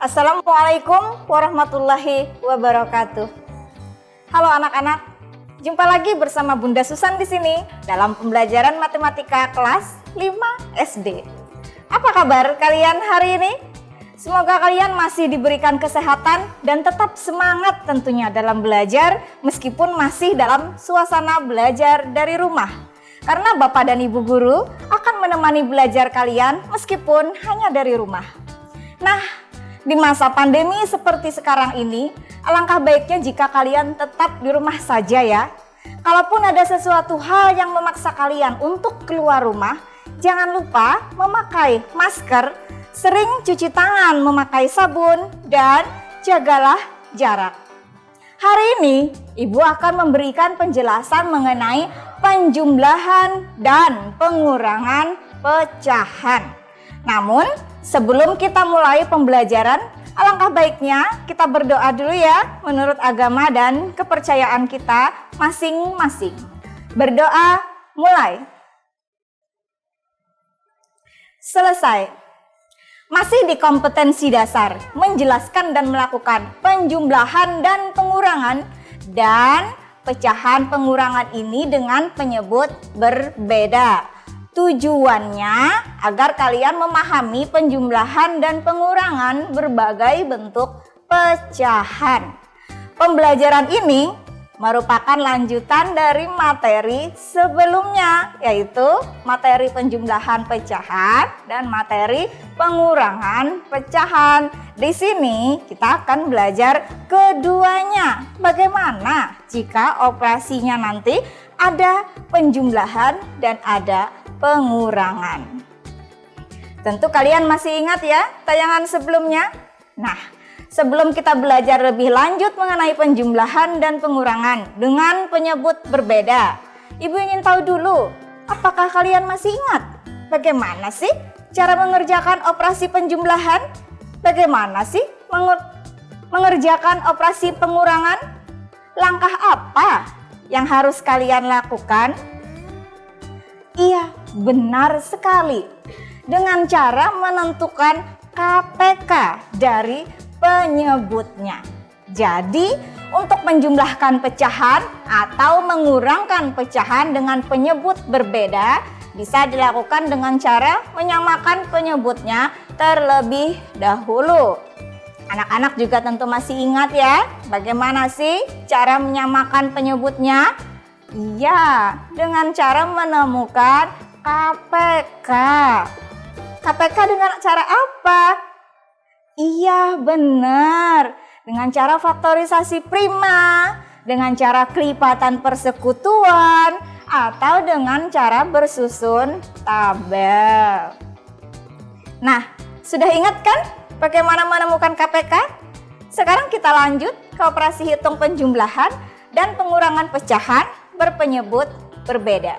Assalamualaikum warahmatullahi wabarakatuh. Halo anak-anak, jumpa lagi bersama Bunda Susan di sini dalam pembelajaran matematika kelas 5 SD. Apa kabar kalian hari ini? Semoga kalian masih diberikan kesehatan dan tetap semangat tentunya dalam belajar meskipun masih dalam suasana belajar dari rumah. Karena Bapak dan Ibu Guru akan menemani belajar kalian meskipun hanya dari rumah. Nah, di masa pandemi seperti sekarang ini, alangkah baiknya jika kalian tetap di rumah saja ya. Kalaupun ada sesuatu hal yang memaksa kalian untuk keluar rumah, jangan lupa memakai masker, sering cuci tangan memakai sabun, dan jagalah jarak. Hari ini, Ibu akan memberikan penjelasan mengenai penjumlahan dan pengurangan pecahan. Namun, sebelum kita mulai pembelajaran, alangkah baiknya kita berdoa dulu ya menurut agama dan kepercayaan kita masing-masing. Berdoa mulai. Selesai. Masih di kompetensi dasar, menjelaskan dan melakukan penjumlahan dan pengurangan dan pecahan pengurangan ini dengan penyebut berbeda. Tujuannya agar kalian memahami penjumlahan dan pengurangan berbagai bentuk pecahan. Pembelajaran ini merupakan lanjutan dari materi sebelumnya, yaitu materi penjumlahan pecahan dan materi pengurangan pecahan. Di sini kita akan belajar keduanya. Bagaimana jika operasinya nanti ada penjumlahan dan ada pengurangan. Tentu kalian masih ingat ya tayangan sebelumnya? Nah, sebelum kita belajar lebih lanjut mengenai penjumlahan dan pengurangan dengan penyebut berbeda, Ibu ingin tahu dulu, apakah kalian masih ingat bagaimana sih cara mengerjakan operasi penjumlahan? Bagaimana sih mengerjakan operasi pengurangan? Langkah apa yang harus kalian lakukan? Iya, benar sekali. Dengan cara menentukan KPK dari penyebutnya. Jadi, untuk menjumlahkan pecahan atau mengurangkan pecahan dengan penyebut berbeda bisa dilakukan dengan cara menyamakan penyebutnya terlebih dahulu. Anak-anak juga tentu masih ingat ya, bagaimana sih cara menyamakan penyebutnya? Iya, dengan cara menemukan KPK. KPK dengan cara apa? Iya, benar. Dengan cara faktorisasi prima, dengan cara kelipatan persekutuan, atau dengan cara bersusun tabel. Nah, sudah ingat kan bagaimana menemukan KPK? Sekarang kita lanjut ke operasi hitung penjumlahan dan pengurangan pecahan berpenyebut berbeda.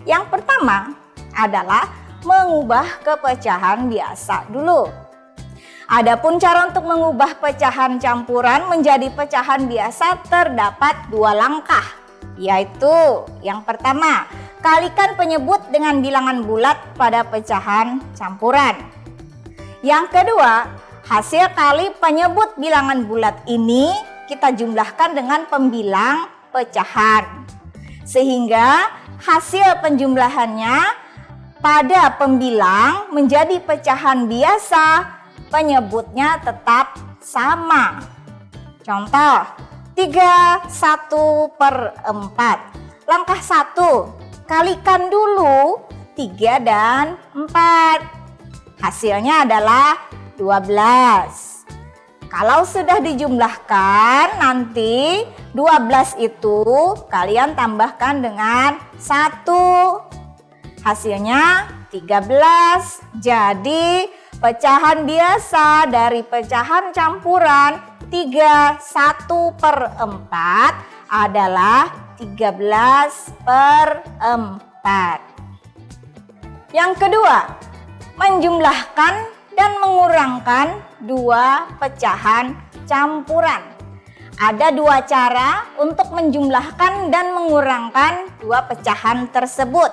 Yang pertama adalah mengubah ke pecahan biasa dulu. Adapun cara untuk mengubah pecahan campuran menjadi pecahan biasa terdapat dua langkah, yaitu yang pertama, kalikan penyebut dengan bilangan bulat pada pecahan campuran. Yang kedua, hasil kali penyebut bilangan bulat ini kita jumlahkan dengan pembilang pecahan. Sehingga hasil penjumlahannya pada pembilang menjadi pecahan biasa, penyebutnya tetap sama. Contoh, 3/1/4. Langkah 1, kalikan dulu 3 dan 4. Hasilnya adalah 12. Kalau sudah dijumlahkan, nanti 12 itu kalian tambahkan dengan 1. Hasilnya 13. Jadi pecahan biasa dari pecahan campuran 3/1/4 adalah 13/4. Yang kedua, menjumlahkan dan mengurangkan dua pecahan campuran. Ada dua cara untuk menjumlahkan dan mengurangkan dua pecahan tersebut.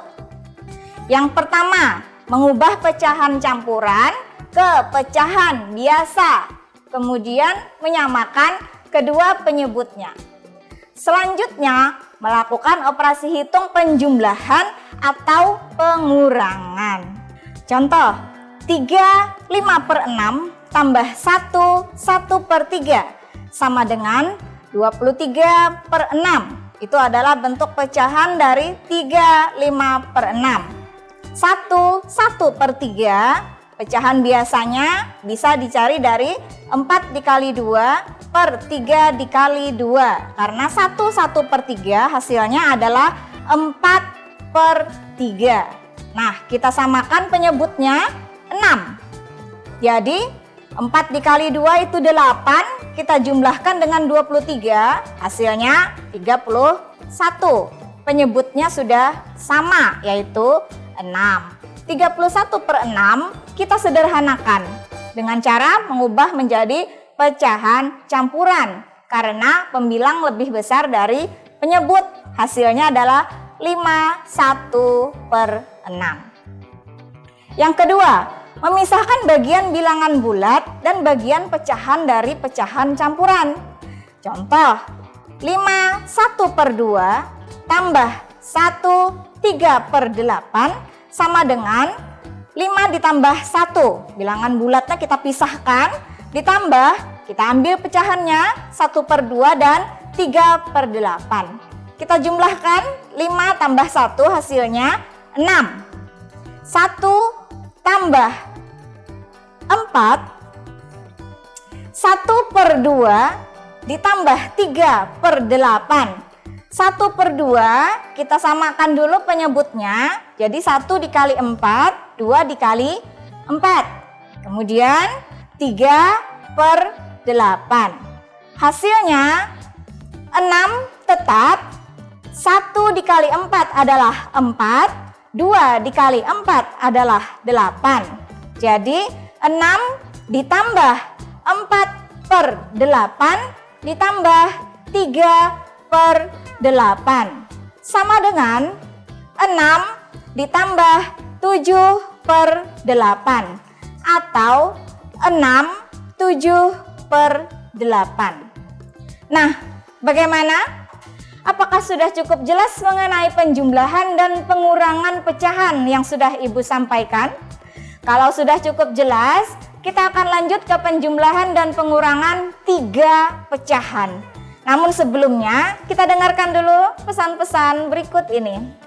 Yang pertama, mengubah pecahan campuran ke pecahan biasa, kemudian menyamakan kedua penyebutnya. Selanjutnya, melakukan operasi hitung penjumlahan atau pengurangan. Contoh, 3 5/6 tambah 1 1/3 sama dengan 23/6. Itu adalah bentuk pecahan dari 3 5/6. 1 1/3 pecahan biasanya bisa dicari dari 4 dikali 2 per 3 dikali 2. Karena 1 1/3 hasilnya adalah 4/3. Nah, kita samakan penyebutnya 6. Jadi 4 dikali 2 itu 8, kita jumlahkan dengan 23, hasilnya 31. Penyebutnya sudah sama, yaitu 6. 31/6 kita sederhanakan dengan cara mengubah menjadi pecahan campuran karena pembilang lebih besar dari penyebut. Hasilnya adalah 51/6. Yang kedua, memisahkan bagian bilangan bulat dan bagian pecahan dari pecahan campuran. Contoh, 5 1/2 tambah 1 3/8 sama dengan 5 ditambah 1. Bilangan bulatnya kita pisahkan, ditambah kita ambil pecahannya 1/2 dan 3/8. Kita jumlahkan 5 tambah 1 hasilnya 6. 1 tambah 4, 1/2 ditambah 3/8. 1/2 kita samakan dulu penyebutnya, jadi 1 dikali 4, 2 dikali 4. Kemudian 3/8. Hasilnya 6 tetap, 1 dikali 4 adalah 4, 2 dikali 4 adalah 8. Jadi 6 ditambah 4/8 ditambah 3/8 sama dengan 6 ditambah 7/8 atau 6 7/8. Nah, bagaimana? Apakah sudah cukup jelas mengenai penjumlahan dan pengurangan pecahan yang sudah Ibu sampaikan? Kalau sudah cukup jelas, kita akan lanjut ke penjumlahan dan pengurangan 3 pecahan. Namun sebelumnya, kita dengarkan dulu pesan-pesan berikut ini.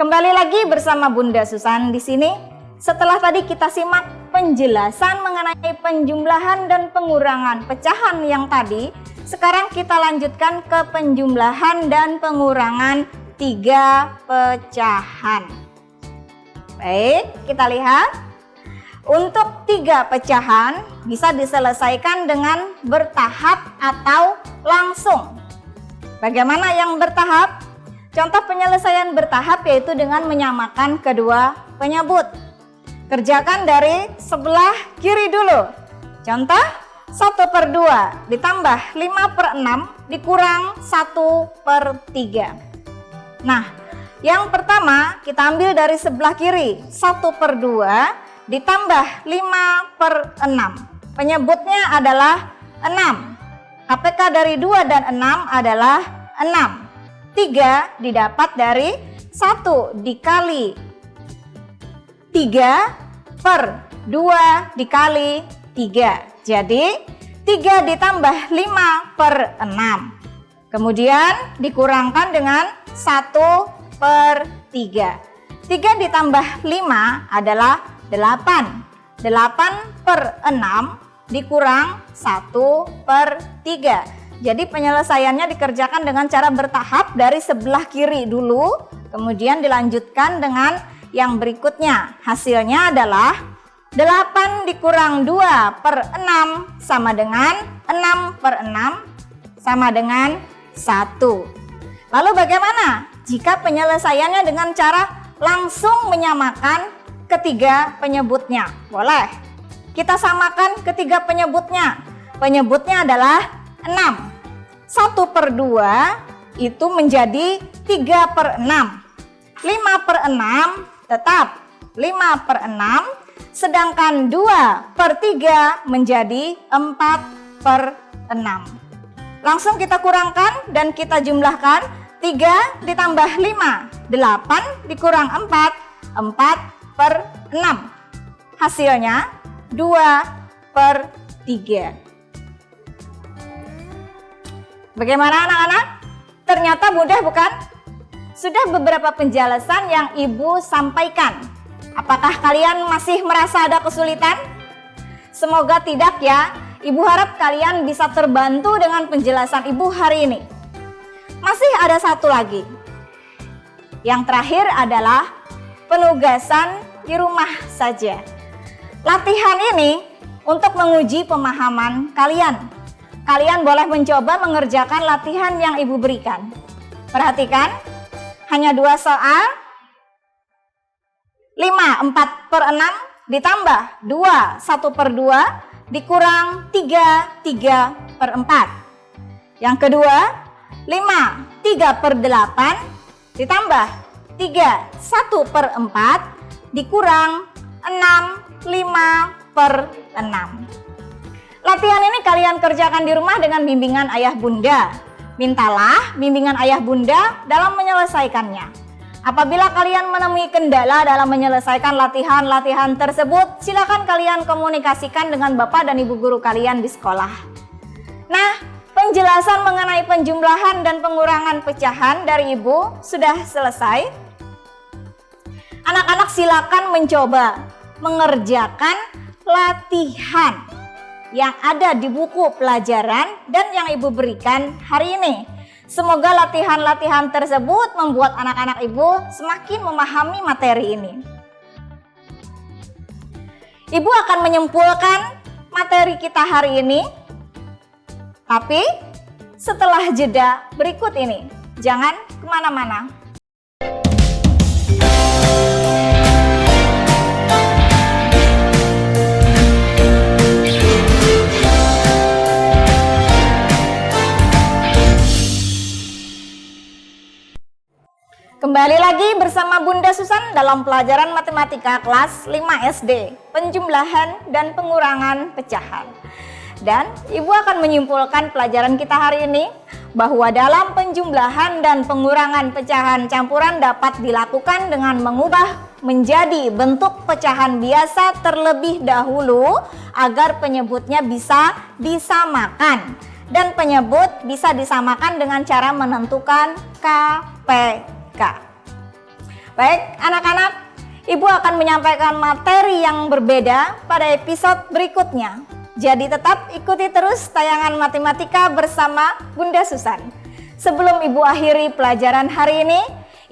Kembali lagi bersama Bunda Susan di sini. Setelah tadi kita simak penjelasan mengenai penjumlahan dan pengurangan pecahan yang tadi, sekarang kita lanjutkan ke penjumlahan dan pengurangan 3 pecahan. Baik, kita lihat. Untuk 3 pecahan bisa diselesaikan dengan bertahap atau langsung. Bagaimana yang bertahap? Contoh penyelesaian bertahap yaitu dengan menyamakan kedua penyebut. Kerjakan dari sebelah kiri dulu. Contoh 1/2 ditambah 5/6 dikurang 1/3. Nah, yang pertama kita ambil dari sebelah kiri. 1/2 ditambah 5/6. Penyebutnya adalah 6. KPK dari 2 dan 6 adalah 6. 3 didapat dari 1 dikali 3 per 2 dikali 3. Jadi 3 ditambah 5/6. Kemudian dikurangkan dengan 1/3. 3 ditambah 5 adalah 8. 8/6 dikurang 1/3. Jadi penyelesaiannya dikerjakan dengan cara bertahap dari sebelah kiri dulu, kemudian dilanjutkan dengan yang berikutnya. Hasilnya adalah 8 dikurang 2/6 sama dengan 6/6 sama dengan 1. Lalu bagaimana jika penyelesaiannya dengan cara langsung menyamakan ketiga penyebutnya? Boleh. Kita samakan ketiga penyebutnya. Penyebutnya adalah 6. 1/2 itu menjadi 3/6. 5/6 tetap 5/6, sedangkan 2/3 menjadi 4/6. Langsung kita kurangkan dan kita jumlahkan. 3 ditambah 5, 8 dikurang 4, 4/6. Hasilnya 2/3. Bagaimana anak-anak? Ternyata mudah bukan? Sudah beberapa penjelasan yang Ibu sampaikan. Apakah kalian masih merasa ada kesulitan? Semoga tidak ya. Ibu harap kalian bisa terbantu dengan penjelasan Ibu hari ini. Masih ada satu lagi. Yang terakhir adalah penugasan di rumah saja. Latihan ini untuk menguji pemahaman kalian. Kalian boleh mencoba mengerjakan latihan yang Ibu berikan. Perhatikan, hanya 2 soal. 5 4/6 ditambah 2 1/2 dikurang 3 3/4. Yang kedua, 5 3/8 ditambah 3 1/4 dikurang 6 5/6. Latihan ini kalian kerjakan di rumah dengan bimbingan ayah bunda. Mintalah bimbingan ayah bunda dalam menyelesaikannya. Apabila kalian menemui kendala dalam menyelesaikan latihan-latihan tersebut, silakan kalian komunikasikan dengan Bapak dan Ibu guru kalian di sekolah. Nah, penjelasan mengenai penjumlahan dan pengurangan pecahan dari Ibu sudah selesai. Anak-anak silakan mencoba mengerjakan latihan yang ada di buku pelajaran dan yang Ibu berikan hari ini. Semoga latihan-latihan tersebut membuat anak-anak Ibu semakin memahami materi ini. Ibu akan menyimpulkan materi kita hari ini, tapi setelah jeda berikut ini. Jangan kemana-mana. Kembali lagi bersama Bunda Susan dalam pelajaran matematika kelas 5 SD, penjumlahan dan pengurangan pecahan. Dan Ibu akan menyimpulkan pelajaran kita hari ini bahwa dalam penjumlahan dan pengurangan pecahan campuran dapat dilakukan dengan mengubah menjadi bentuk pecahan biasa terlebih dahulu agar penyebutnya bisa disamakan. Dan penyebut bisa disamakan dengan cara menentukan KPK. Baik anak-anak, Ibu akan menyampaikan materi yang berbeda pada episode berikutnya. Jadi tetap ikuti terus tayangan matematika bersama Bunda Susan. Sebelum Ibu akhiri pelajaran hari ini,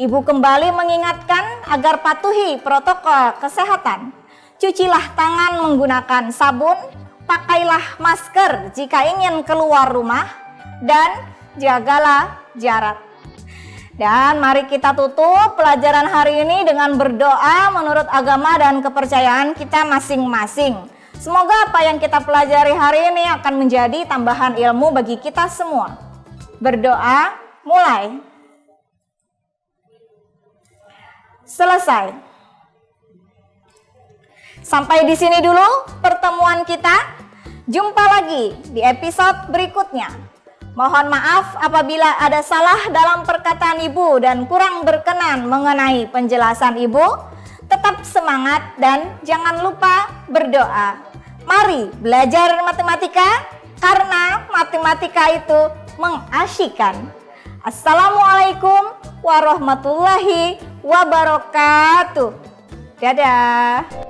Ibu kembali mengingatkan agar patuhi protokol kesehatan. Cucilah tangan menggunakan sabun, pakailah masker jika ingin keluar rumah, dan jagalah jarak. Dan mari kita tutup pelajaran hari ini dengan berdoa menurut agama dan kepercayaan kita masing-masing. Semoga apa yang kita pelajari hari ini akan menjadi tambahan ilmu bagi kita semua. Berdoa, mulai. Selesai. Sampai di sini dulu pertemuan kita. Jumpa lagi di episode berikutnya. Mohon maaf apabila ada salah dalam perkataan Ibu dan kurang berkenan mengenai penjelasan Ibu. Tetap semangat dan jangan lupa berdoa. Mari belajar matematika karena matematika itu mengasyikkan. Assalamualaikum warahmatullahi wabarakatuh. Dadah.